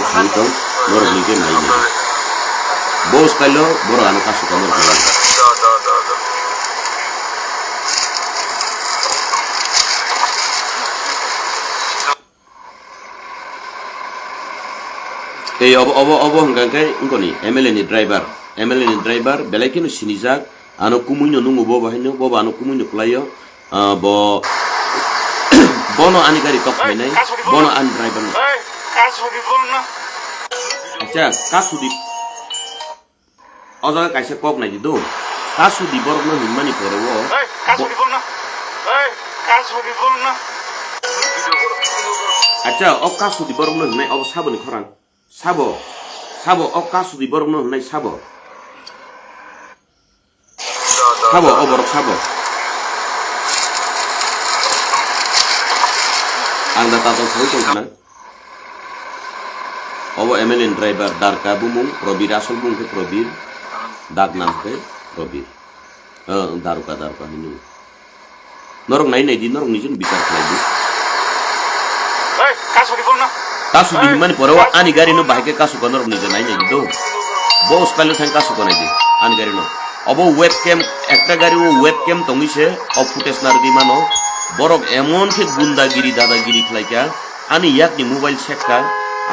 kok sawitong norok nije nai ne bos kailo boro ano kasu ka norok nai obo hanggang kay ngkoni MLA ni driver belai kino sinijak ano kumuino nungu boba henyo boba ano kumuino klayo bo bono ani gari tok henai bono an driver na acha kasudi ojaga kaisa kok nai do kasudi borok no himani pore wo acha ok kasudi borok no nai ob saboni khorang sabo ok kasudi borok no nai sabo oborok sabo ang datatong sawitong kana obo MLA driver darka bumung probir asal bung ke probir dak nam ke probir daruka hinu norong nai di norong nijun bicara lagi kasu di mani porawa ani gari no bahake kasu ko norong nijun nai do bos kalo thang kasu ko nai di ani gari no obo webcam একটা গাড়ি ও webcam তংইছে অ footage নার দি মানো বরক এমন কে গুন্দাগিরি দাদাগিরি খাইকা আনি yakhni mobile সেককা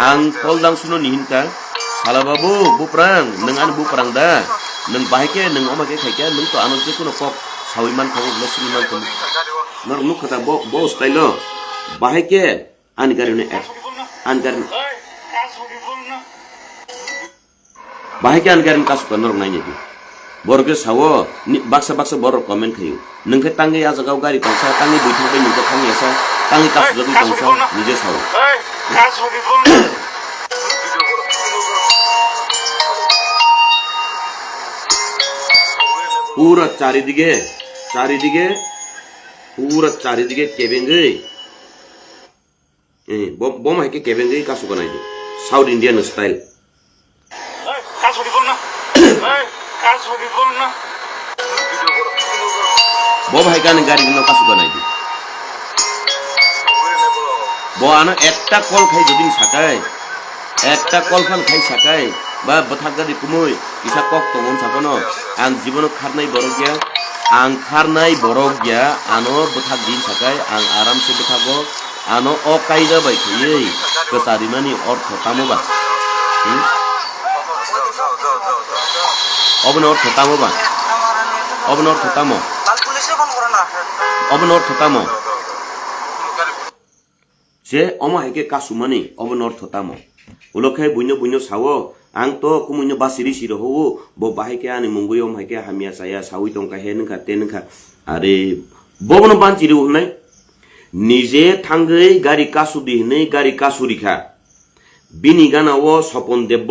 আং কলদাং Suno নিহিনকা সালা বাবু বুপ্রাং নং আন বুপ্রাং da nang bahike nang omake khaika nang to ano je kono kok sawiman khamu lesliman khamu nor nuk khata bo style bahike an garine an garin bahike an garin kasu nor nai ni borge sawo baksa borok comment khayu nengke tangi aja gau gari tangsa tangi buithang bai nengke tangi asa tangi kasu jogi tangsa nije sawo পুরা চারিদিকে কেবেঙ্গই bomb হাইকে কেবেঙ্গই কাসু বানাই দি south Indian style bomb হাইকানে গাড়ি গুলো কাসু বানাই দি বয়ানো একটা call খাই যদি সাকাই একটা কল খান খাই সাকাই বা বথাক গাড়ি কুমই কিসা কক তমন সাকনো आं जीवन खारनाय बरगिया आं खारनाय बरगिया आनो बथाक दिन साकाय आं आराम से बथागो आनो अ कायदा बाय खयै गोसारिमानि अर्थ तामोबा अबन अर्थ तामोबा अबन अर्थ तामो अबन अर्थ तामो जे अमा हेके कासुमानि अबन अर्थ तामो उलखै बुइनो सावो आं तो कुमुनो बासिरि सिरो हो बो बाहेके आनि मुंगुयो माइके हामिया साया सावि तंका हे नखा ते नखा अरे बबनो बानचिरि उनाय निजे थांगै गारि कासुदि हनै गारि कासुरिखा बिनि गानावो सपन देव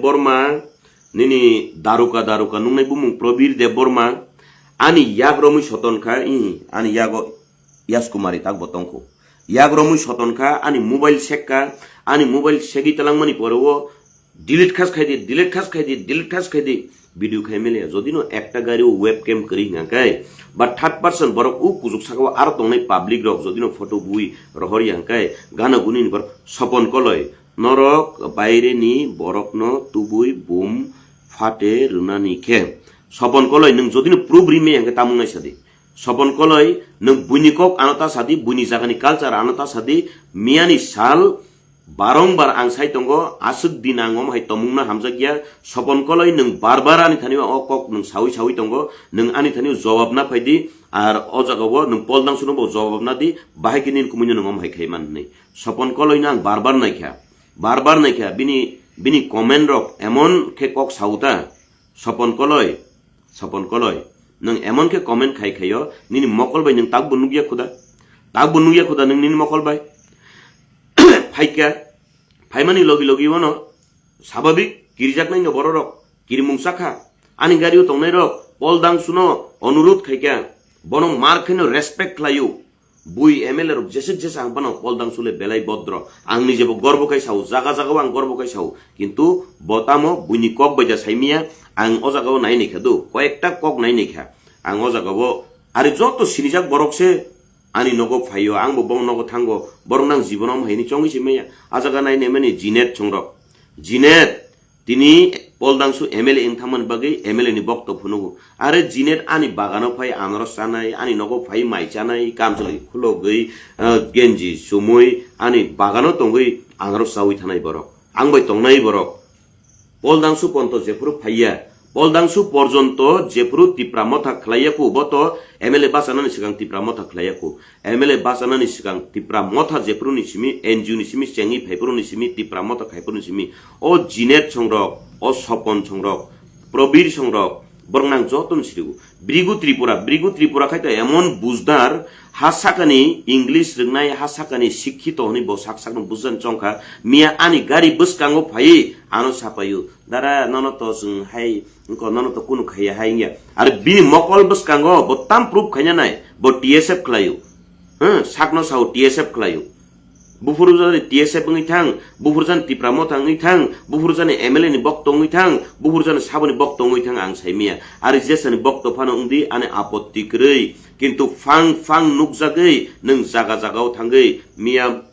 बर्मा निनि दारुका नुंनाय बुमुं प्रबीर देव बर्मा आनि याग्रमि सतनखा आनि यागो यासकुमारी ताक बतंखो याग्रमि सतनखा आनि मोबाइल सेक्का आनि मोबाइल सेगी तलांगमानि परेओ डिलीट खास खाइदि भिडियो खाइमेले जदिनो एकटा गाड़ी वेबकैम करि हांकाय बा थर्ड पर्सन बरक उ कुजुक सागो आरो तंनाय पब्लिक रक जदिनो फटो बुई रहरि हांकाय गाना गुनिन बर सपन कलय नरक बायरेनि बरकनो तुबुई बुम फाटे रुनानि खे सपन कलय नों जदिनो प्रुफ रिमे हांका तामुनाय सादि सपन कलय नों बुनिकक आनता सादि बुनि जागानि कालचार आनता सादि मियानि साल बारंबार आं साइतंगो आसुक दिनांगम हाय तमुंना हामजागिया सपन कलय नों बारबार आनि थानि अकक नों सावि तंगो नों आनि थानि जवाब ना फायदि आर अ जागावो नों पलदां सुनो जवाब ना दि बाहायकिनि कुमुनि नों हाय खायमान नै सपन कलय ना बारबार नायखा बिनि कमेन्ट रक एमन के कक साउता सपन कलय नों एमन के कमेन्ट खायो निनि मकल बाय नों ताक बनुगिया खुदा नों निनि मकल बाय फाइका फाइमानि लगी वनो स्वाभाविक गिरजाकनाय न बर रक किरमुंसाखा आनि गारियो तंनाय रक पलदां सुनो अनुरोध खाइका बनो मारखेनो रेसपेक्ट लायो बुई एमएलए रक जेसे आंबानो पलदां सुले बेलाय भद्र आंनि जेबो गर्व खाइसाव जागा आं गर्व खाइसाव किन्तु बतामो बुइनि कक बायजा साइमिया आं अ जागाव नायनायखा दो कयेकटा कक नायनायखा आं अ जागाव आरो जत सिनिजाक बरकसे ani nogo phayo ang bo bong nogo thango borong nang jibonom haini chongi simeya ajaga nai nemani jinet chongrok jinet tini poldangsu MLA ingthaman bagi MLA ni bokto phunugo are jinet ani bagano phai anaros chanai ani nogo phai mai chanai kamchali khulogei genji sumui ani bagano tongoi anaros sawi thanai borok angbai tongnai borok poldangsu ponto jepuru phaiya poldangsu porjonto jepuru tipramotha khlaiyaku boto MLA basanani sigang tipramotha khlaiyaku MLA basanani sigang tipramotha jepuru ni simi NGO ni simi chengi phaipuru ni simi tipramotha khaipuru ni simi o jinet songrok o sopon songrok probir songrok bornang joton sirigu brigu tripura khaita emon buzdar hasakani english ringnai hasakani shikkito honi bo saksakno buzan chongkha mia ani gari buskango phai ano sapayu dara nono to sung hai ko nono to kunu khaya haingya ar bini mokol buskango bo tam proof khanya nai bo TSF khlayu sakno sau TSF khlayu bufurujane TSF ngi thang bufurujane tipramotha ngi thang bufurujane MLA ni bokto ngi thang bufurujane saboni bokto ngi thang ang saimia ar jesani bokto phano ungdi ane apotti krei kintu fang nukjagei nung jaga jagao thangai mia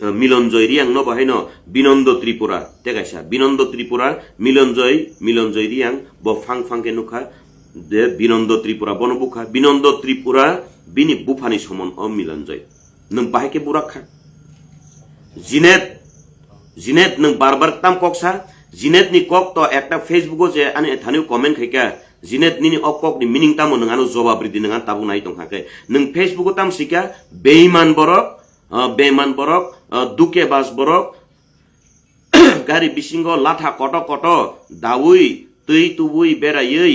Milonjoy riang no bahaino Binondo Tripura tegaisa Binondo Tripura Milonjoy riang bo fang ke nukha de Binondo Tripura bono bukha Binondo Tripura bini bufani somon o Milonjoy nung bahake burakha জিনেট নং বারবার তাম ককসা জিনেট নি cock তো একটা Facebook যে আনি থানিও comment খাইকা জিনেট নি অকক নি মিনিং তাম নং আনো জবাব রিদি নং তাবু নাই তং হাকে নং ফেসবুক তাম সিকা বেঈমান বরক দুকে বাস বরক গারি বিসিঙ্গ লাঠা কট দাউই তৈ তুবুই বেরাই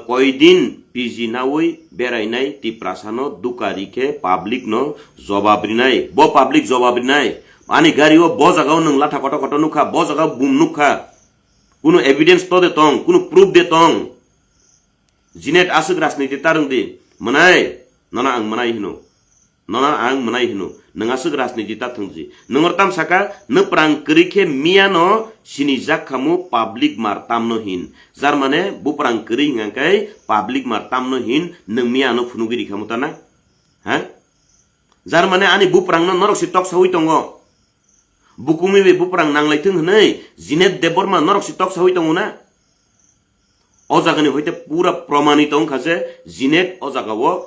কয়দিন পিজি নাউই বেরাইনাই তিপ্রাসানো দুকারিকে পাবলিক নো জবাব রিনাই ব পাবলিক জবাব Rinnai ani gari o bo jagao nung latha koto nukha bo jagao bum nukha kuno evidence to de tong kuno proof de tong jinet asuk rasniti tarung di manai nana ang manai hinu nang asuk rasniti ta thungji nungortam saka ne prang krike miano sini jakhamu public martam no hin jar mane bu prang kri ngakai public martam no hin nung miano phunugiri khamutana ha jar mane ani bu prang no norok sitok sawi tongo bukumi be buprang nanglai thung hnai jinet deborma norok sitok sawi tonguna o jagani hoite pura pramanit ongkha je jinet o jagao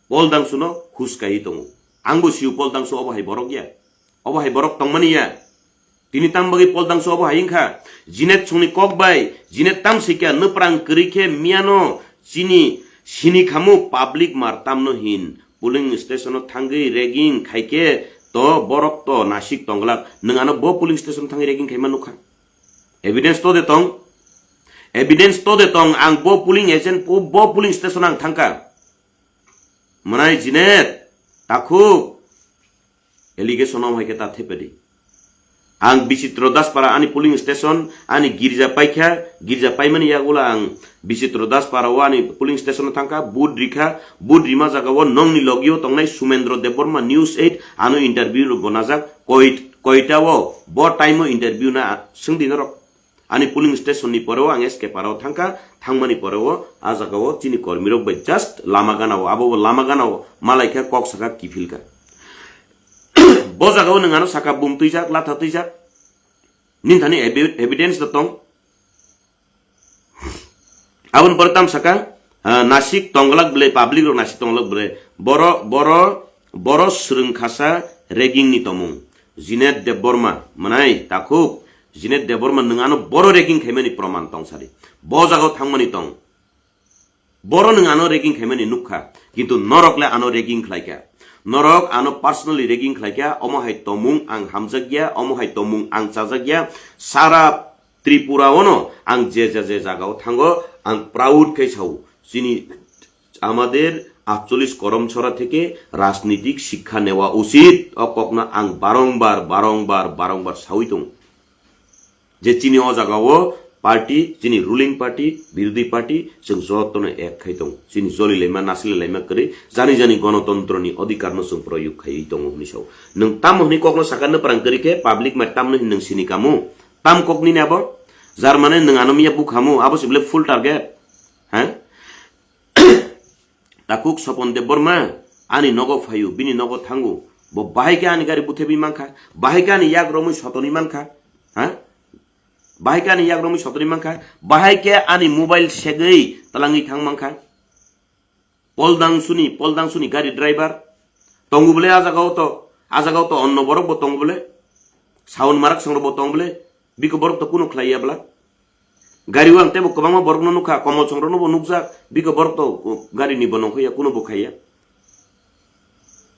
poldang suno khuskai tongu angbo siu poldang su obo hai borok tongmani ya tini tambagi poldang su obo hai ingkha jinet chungni kokbai jinet tam sikya nuprang krike miano sini khamu public martam no hin polling station thangai ragging khaike to borok to nasik tonglak nangano bo police station thangi ragging khaiman nukha evidence to de tong ang bo polling agent bo polling station ang thangka manai jinet takhu allegation om haike ta thepedi ang Bicitro Daspara ani polling station ani girja paimani yagula ang Bicitro Daspara ani polling station thangka budrima jagawo nongni logio tongnai Sumendro Deborma News 8 anu interview ro bonajak koitawo bo time interview na sungdinarok ani polling station ni poreo ang SK parao thangka thangmani poreo ajagawo chini kormirok by just lamaganao malaika kok saka kifilka bo jagao nangano saka bum tuijak latha tuijak ninthani evidence da tong abon pertam saka nasik tonglak bele public ro nasik tonglak bele boro srungkhasa ragging ni tomung jinet deborma manai takuk jinet deborma nangano boro ragging khaimani proman tong sari bo jagao thangmani tong boro nangano ragging khaimani nukha kintu norokle ano ragging khlaika norok ano personally ragging khlaika omo hai tomung ang hamjagya omo hai tomung ang chajagya sara Tripura ono ang je jagao thango ang proud kai chau chini আমাদের 48 করমছড়া থেকে রাজনৈতিক শিক্ষা নেওয়া উচিত অককনা আং বারংবার সাউইতং যে চিনি অ জাগাও পার্টি চিনি রুলিং পার্টি বিরোধী পার্টি जों जतनो एक खाइतং চিনি জলিলেमा नासिलेमा करे जानि गणतन्त्रनि अधिकारनो जों प्रयोग खाइतं हनिसौ नों ताम हनि ककनो साकानो प्रां करिके पाब्लिक मा तामनो हिनों सिनि कामु ताम ककनि नाबो जार्माने नों आनमिया बुखामु आबो सिबले फुल टार्गेट हा takuk sopon deborma ani nogo fayu bini nogo thangu bo bahai ani gari buthebi mankha bahai ani yak romui sotoni mankha ha bahai ani yak romui sotoni mankha bahai ani mobile segei talangi thang mankha poldang suni gari driver tongu bole ajagao to onno borok bo tongu bole sound marak sangro bo tongu bole biko borok to kuno khlaiya bla gari wang tebo kobangma borok no nukha komol sangro no bo nukjak biko borok to gari ni bono khoya kuno bo khaiya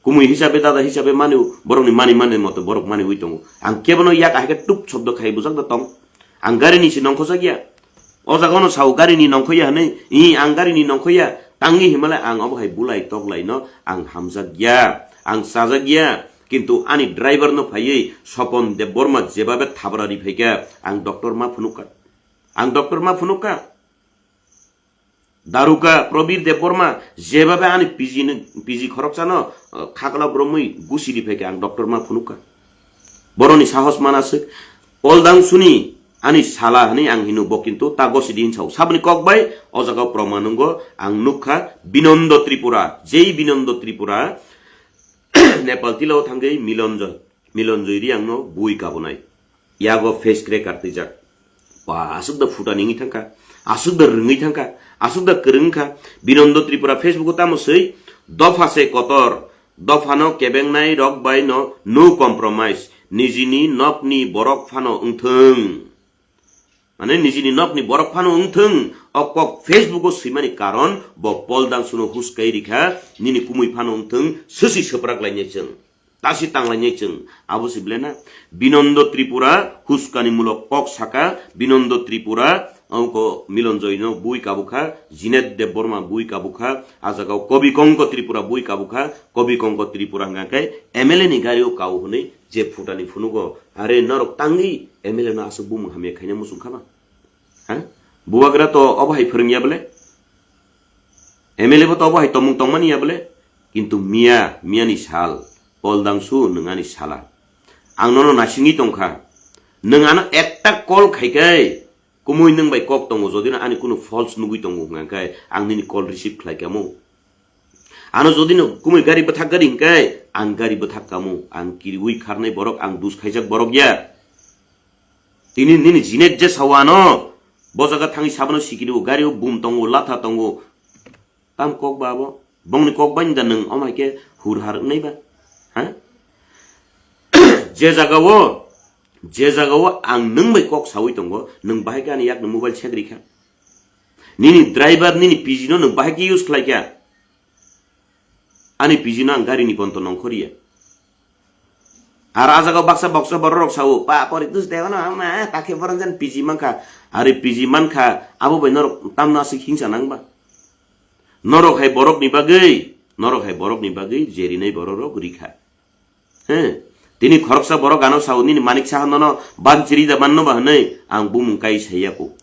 kumui hisabe dada hisabe manu borok ni mani moto borok mani hui tongu ang kebono yak ahike tup shobdo khai bujak da tong ang gari ni si nongkhosa gya o jagono sau gari ni nongkhoya hane I ang gari ni nongkhoya tangi himala ang obo hai bulai toklai no ang hamjak gya ang sajak gya কিন্তু আনি driver no ফাইয়ে Swapan দেব বর্মা যেভাবে থাবরারি ফাইকা আং doctor মা ফুনুকা দারুকা প্রবীর দেব বর্মা যেভাবে আনি PG খরক জানো খাকলা ব্রহ্মই গুসিরি ফাইকা আং doctor মা ফুনুকা বরনি সাহস মানাসে অলদাং সুনি আনি সালা হানি আং হিনুব কিন্তু তা গসিদিন সাউ সাবনি ককবাই অজাগাও প্রমাণঙ্গ আং নুখা বিনন্দ ত্রিপুরা যেই Binanda Tripura Nepal tilau thangai milonjoy ri angno bui kabonai yago face crack artijak pa asuk da futani thangka asuk da rungi thangka asuk da kerengkha binondo tripura facebook tamo sei dofa se kotor dofano kebengnai rok bai no compromise nijini nopni borok phano ungthung মানে নিজini nopni borok phano ungthung okok facebook o simani karon bo poldang suno huskai rikha nini kumui phano ungthung susi seprak lainye cheng tasi tanglainye cheng abo siblena binondo tripura huskani mulok kok saka binondo tripura angko milonjoy no bui kabukha jinet dev borma bui kabukha ajagao kobi kongko tripura bui kabukha kobi kongko tripura ngakai mla ni gario kau hune je futani funugo are norok tangi mla no asu bum hamya khaina musung khama ha buagra to obhai phurngya bole mla bo to obhai tomung tongmani ya bole kintu mia ni sal poldangsu nungani sala angnono nasingi tongkha nungano ekta call khaikai kumui nung bai kok tongo jodina ani kuno false nugui tongo ngakai angni call receive khlaikamo ano jodino kumui gari bathak gari kai ang gari bathak kamu ang kiri ui kharnai borok ang dus khaijak borok ya nini jinet je sawano bojaga thangi sabano sikiri gari bum tongo latha tongo tam kok babo bongni kok bain da nung omaike hur har nei ba ha je jagawo ang nung bai kok sawi tongo nung bahai ka ni yak no mobile chegri kha nini driver nini pijino nung bahai ki use khlai kya ani pijino ang gari ni ponto nong khoria ara jagaw baksa borok sawo pa pori dus dewa na ma takhe boranjan piji manka are piji manka abo bai norok tamna sik hingsa nangba norok hai borok ni bagai jeri nei borok rikha he tini khoroksa borok ano sauni ni manik saha nono ban chiri da manno ba nei ang bumung kai seyako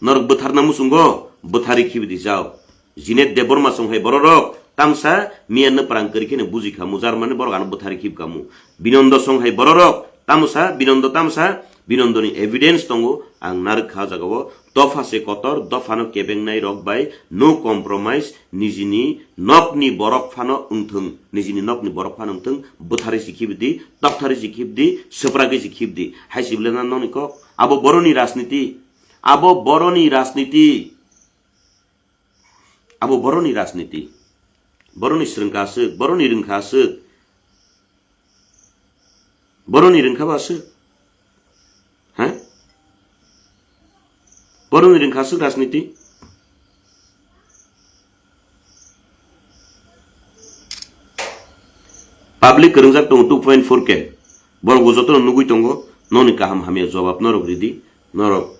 norok butharna musungo buthari khibdi jao jinet deborma songhai borok tamsa mianna prang kari kene buji khamu jar mane borok ano buthari khib kamu binondo songhai borok tamsa binondo ni evidence tongo ang nar kha jagawo dofa se kotor dofano kebeng nai rok bai no compromise nijini nopni borok phano ungthung buthari sikhibdi doktari sikhibdi supragi sikhibdi haisiblena noni ko abo boroni राजनीति boroni srengkasuk boroni rengkasuk boroni rengkhabasuk ha boroni rengkasuk राजनीति public kerungjak tong 2.4 k bor gojoto nugui tongo noni kaham hamia jawab norok ridi norok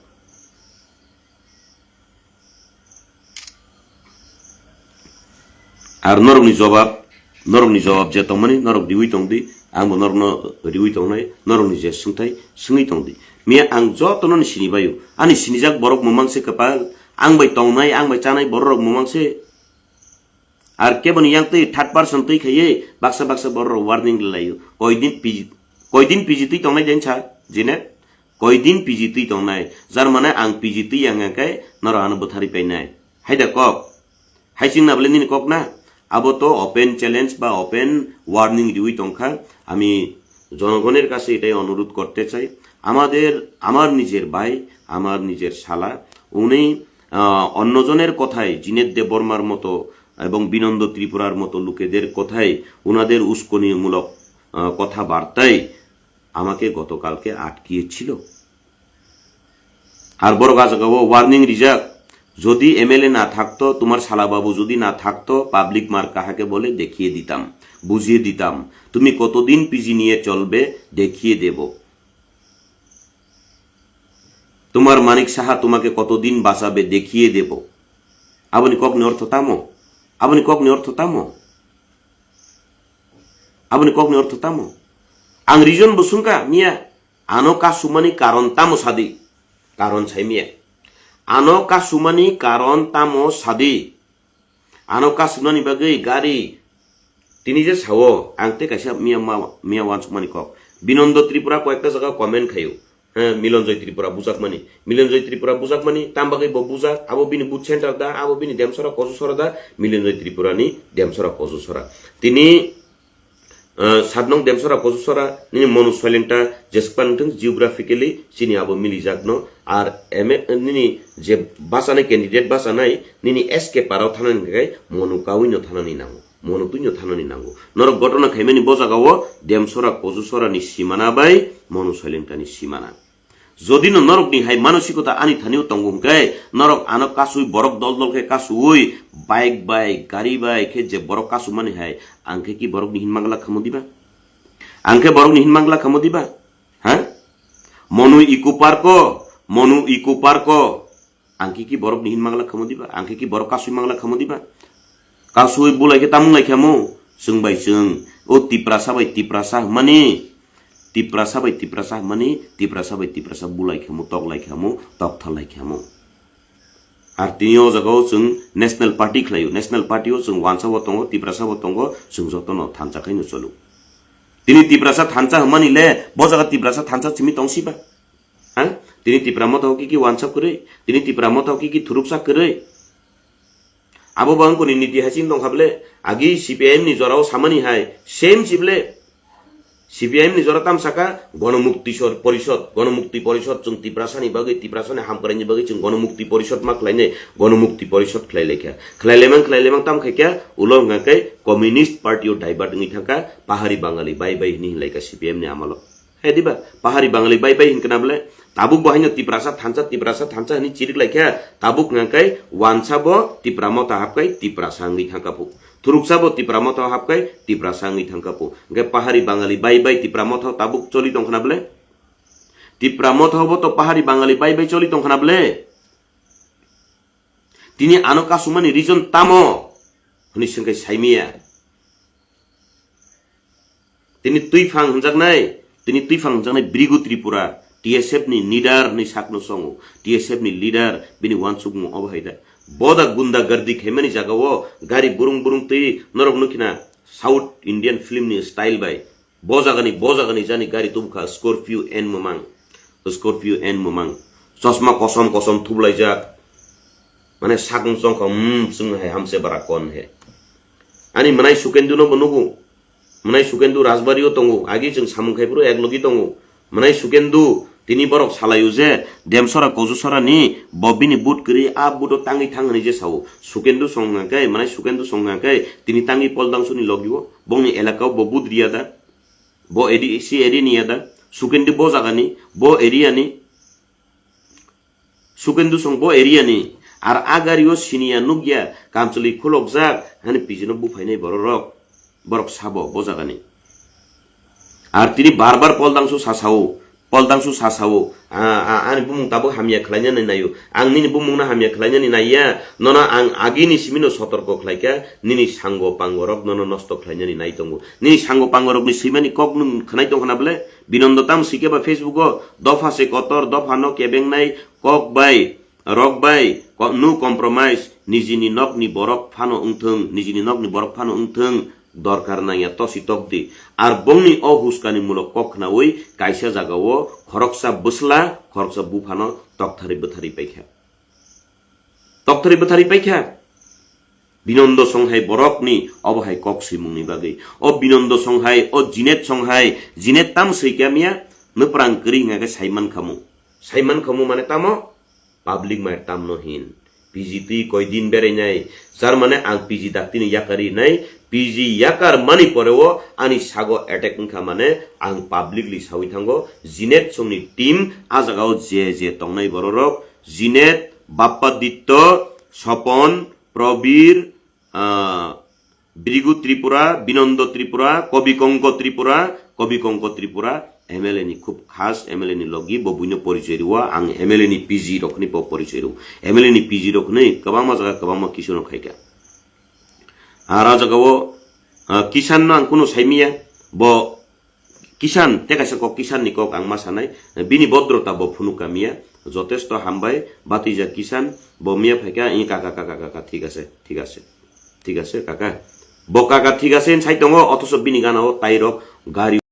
ar norok ni jawab je tongmani norok diwi tongdi angbo norok no diwi tongnai norok ni je sungi tongdi mia ang jotono ni sini bayu ani sinijak borok momangse kapal ang bai tongnai ang bai chanai borok momangse ar keboni yang tei 3% tei khaye baksa borok warning layu koidin piji tei tongnai jencha jine koidin piji tei tongnai jar mane ang piji tei yang kai noro anu buthari painai haida kok haising na blen ni kok na আবো তো open challenge বা open warning দিউই Tankha আমি জনগণের কাছে এটাই অনুরোধ করতে চাই আমার নিজের ভাই আমার নিজের শালা উনি অন্যজনের কথায় জিনেদ দেববর্মার মতো এবং বিনন্দ ত্রিপুরার মতো লোকেদের কথায় উনাদের উস্কনিমূলক কথাবার্তায় আমাকে গতকালকে আটকিয়েছিল আর বড় গাছ ওয়ার্নিং রিজার্ভ যদি এমএলএ না থাকতো তোমার শালাবাবু যদি না থাকতো পাবলিক মার কাহাকে বলে দেখিয়ে দিতাম বুঝিয়ে দিতাম তুমি কতদিন পিজি নিয়ে চলবে দেখিয়ে দেব তোমার মানিক সাহা তোমাকে কতদিন বাঁচাবে দেখিয়ে দেব আপনি কখনো অর্থ তামো আপনি কখনো অর্থ তামো আপনি কখনো অর্থ তামো আং রিজন বসুংকা মিয়া আনো কাসুমানি কারণ তামো সাদি কারণ ছাই মিয়া আনো কাসুমানি কারণ তামো সাদি আনো কাসুমানি বাগৈ গাড়ি তিনি যে সাও আংতে কাইসা মিয়া ওয়ানসুমানি কক বিনন্দ ত্রিপুরা কয়েকটা জায়গা কমেন্ট খাইও হ্যাঁ মিলনজয় ত্রিপুরা বুজাক মানি মিলনজয় ত্রিপুরা বুজাক মানি তামবাগৈ বুজাক আবো বিনি বুথ সেন্টার দা আবো বিনি দেমসরা কজুসরা দা মিলনজয় ত্রিপুরানি দেমসরা কজুসরা তিনি 7 নং দেমসরা কজুসরা নিনি মনু সলেন্টা জেসপানথং জিওগ্রাফিক্যালি সিনি আবো মিলিজাগনো আর নিনি যে বাসানাই ক্যান্ডিডেট বাসানাই নিনি এসকে পারাও থানানি থাকাই মনু কাউইনো থানানি নামো মনু তুইনো থানানি নাंगौ নরক ঘটনা খাইমানি বজাগাও দেমসরা কজুসরানি সীমানা বাই মনু সলেন্টানি সীমানা যদি নরকনি হাই মানসিকতা আনি থানিও তঙ্গংকাই নরক আনো কাসুই বরক দল দলকে কাসুই বাইক গাড়ি কে যে বরক কাসু মানে হাই আংকে কি বরক নিহিন মাংলা খামো দিবা আংকে বরক নিহিন মাংলা খামো দিবা হ্যাঁ মনু ইকো পার্ক আংকে কি বরক নিহিন মাংলা খামো দিবা আংকে কি বরক কাসুই মাংলা খামো দিবা কাসুই বুলাইকে তামুং লাইखामो जोंबाय जों ओ तिप्रासा बाय तिप्रासा माने तिप्रासा बाय तिप्रासा माने तिप्रासा बाय तिप्रासा बुलाइखामो तक लाइखामो तक था लाइखामो आर तिनियो जगाव जों नेशनल पार्टी खलायो नेशनल पार्टीओ जों वानसा बतंगो तिप्रासा बतंगो जों जतन थानचाखायनो चलो तिनि तिप्रासा थानचा हमानिले बजागा तिप्रासा थानचा चिमि तंसिबा हां तिनि तिप्रामत हो कि वानसा करे तिनि तिप्रामत हो कि थुरुपसा करे आबो बांगकोनि नीति हासिन दंखाबले आगि सीपीआईएम नि जराव सामानि हाय सेम सिबले सीपीआईएम नि जरा तामसाका गणमुक्ति परिषद जों तिप्रासानि बागै तिप्रासानि हामकरानि बागै जों गणमुक्ति परिषद मा खलायने गणमुक्ति परिषद खलायलेखा खलायलेमां ताम खायका उलंगाकै कम्युनिस्ट पार्टीओ डाइभार्ट नि थाका पाहाड़ी बांगाली बाय नि लायका सीपीआईएम नि आमालो हे दिबा पाहाड़ी बांगाली बाय हिनकनाबले ताबुक बहायनो तिप्रासा थानचा हनि चिरिक लायखा ताबुक नांकाय वानसाबो तिप्रामता हाबकाय तिप्रासांगि थांकापु थुरुकसाबो तिप्रामता हाबकाय तिप्रासांगि थांकापु गे पाहाड़ी बांगाली बाय तिप्रामता ताबुक चली दंखनाबले तिप्रामता हबो तो पाहाड़ी बांगाली बाय चली दंखनाबले तिनि आनका सुमानि रिजन तामो हनि संखाय साइमिया तिनि तुइफां हनजागनाय ब्रिगु त्रिपुरा टीएसएफ नि लीडर नि साकनो संगो टीएसएफ नि लीडर बिनि वानसुकमु अबहायदा बोदा गुंडा गर्दी खेमनि जागावो गाड़ी बुरुं तै नरक नखिना साउथ इंडियन फिल्म नि स्टाइल बाय बोजागानि जानि गाड़ी तुमखा स्कॉर्पियो एन मोमां चश्मा कसम थुबलायजा माने सागं संख जों है हमसे बड़ा कौन है आनी मनाय सुकेंदु नो बनुगु मनाय सुकेंदु राजबारियो तंगो आगे जों सामुंखायपुर एकलगि तंगो मनाय सुकेंदु तिनी बरक सालायो जे देमसरा कजुसरा नि बबिनि बुट करी आ बुटो तांगि थांगनि जे साव सुकेंदु संगाकै मनाय सुकेंदु संगाकै तिनी तांगि पलदांसुनि लगियो बंनि एलाकाव ब बुट रियादा ब एडी सी एडी नियादा सुकेंदु ब जागानि ब एरियानि सुकेंदु सं ब एरियानि आर आगारियो सिनिया नुगिया कामचलि खुलक जाक हानि पिजिनो बुफायनाय बरक साबो ब जागानि आर तिनी बार पलदांसु सासावो आनि बुमुं ताबो हामिया खलायनानै नायो आं निनि बुमुंना हामिया खलायनानै नाया नना आं आगिनि सिमिनो सतर्क खलायका निनि सांगो पांगरक ननो नष्ट खलायनानै नाय दंगो निनि सांगो पांगरकनि सिमानि कक नु खनाय दं हनाबले बिनन्दताम सिकेबा फेसबुको दफा से कतर दफा न केबेंनाय कक बाय रक बाय नु कम्प्रोमाइज निजिनि नकनि बरक फानो उंथों दरकार नाया तसी तकदी आर बंनि अहुस्कानि मूलक कखना ओइ कायसा जागावो खरकसा बसला खरकसा बुफानो तकथारि बथारि पाइखा বিনন্দ সংহাই বরকনি অবহাই কক সিমুংনি বাগৈ ও বিনন্দ সংহাই ও জিনেত তাম সৈকামিয়া নপ্রাং করি হিঙাকে সাইমান খামু মানে তামো পাবলিক মায়ের তাম নহিন পিজি তুই কয়দিন বেড়াই যার মানে আং পিজি ডাক্তিনি ইয়াকারি নাই পিজি ইয়াকার মানি পরেও আনি সাগো এটেক খা মানে আং পাবলিকলি সাউই থাঙ্গো জিনেত সংনি টিম আজাগাও যে তংনাই বড়রক জিনেত বাপ্পাদিত্য স্বপন প্রবীর বিরিগু ত্রিপুরা বিনন্দ ত্রিপুরা কবিকঙ্ক ত্রিপুরা এমএলএ নি খুব খাস এমএলএ নি লগি ববুইনো পরিচয় দিওয়া আং এমএলএ নি পিজি রকনি পরিচয় দিও এমএলএ নি পিজি রকনি কবাংমা জায়গা কবাংমা কিসুনো খাইকা আর জায়গাও কিষান না কোনো সাইমিয়া ব কিষান তেকাছে কক কিষান নি কক আং মা সানাই বিনি ভদ্রতা ব ফুনুকা মিয়া যথেষ্ট হামবাই বাতিজা কিষান ব মিয়া ফাইকা ই কাকা ঠিক আছে কাকা ব কাকা ঠিক আছে সাইতঙ্গ অথচ বিনি গানাও তাইরক গাড়ি